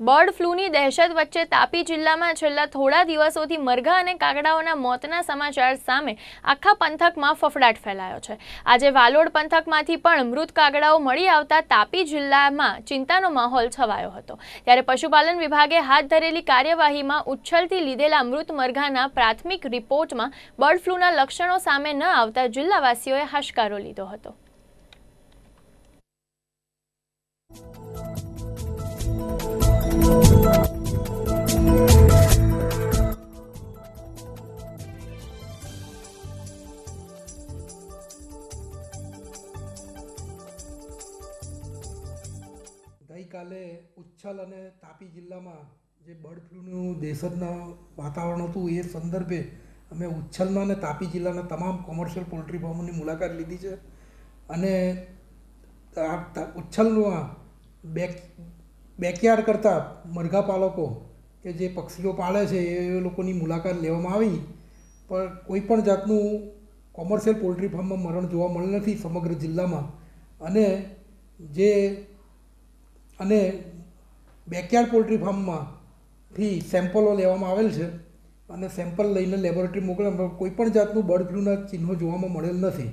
Bird ફ્લૂની દહેશત વચ્ચે તાપી જિલ્લામાં છેલ્લા થોડા દિવસોથી મરઘા અને કાગડાઓના મોતના સમાચાર સામે આખા પંથકમાં ફફડાટ ફેલાયો છે। આજે વાલોડ પંથકમાંથી પણ મૃત કાગડાઓ મળી આવતા તાપી જિલ્લામાં ચિંતાનો માહોલ છવાયો હતો। ત્યારે પશુપાલન વિભાગે હાથ ધરેલી કાર્યવાહીમાં ઉચ્છલથી લીધેલા મૃત મરઘાના પ્રાથમિક રિપોર્ટમાં બર્ડ ફ્લૂના લક્ષણો સામે ન આવતા જિલ્લાવાસીઓએ હાશકારો લીધો હતો। ગઈકાલે ઉચ્છલ અને તાપી જિલ્લામાં જે બર્ડ ફ્લૂનું દહેશતના વાતાવરણ હતું એ સંદર્ભે અમે ઉચ્છલના અને તાપી જિલ્લાના તમામ કોમર્શિયલ પોલ્ટ્રી ફાર્મોની મુલાકાત લીધી છે અને ઉચ્છલમાં બેકયાર્ડ કરતાં મરઘા પાલકો કે જે પક્ષીઓ પાળે છે એ લોકોની મુલાકાત લેવામાં આવી, પણ કોઈ પણ જાતનું કોમર્શિયલ પોલ્ટ્રી ફાર્મમાં મરણ જોવા મળેલ નથી સમગ્ર જિલ્લામાં। અને બેકયાર્ડ પોલ્ટ્રી ફાર્મમાંથી સેમ્પલો લેવામાં આવેલ છે અને સેમ્પલ લઈને લેબોરેટરી મોકલવામાં કોઈ પણ જાતનું બર્ડ ફ્લૂના ચિહ્નો જોવામાં મળેલ નથી।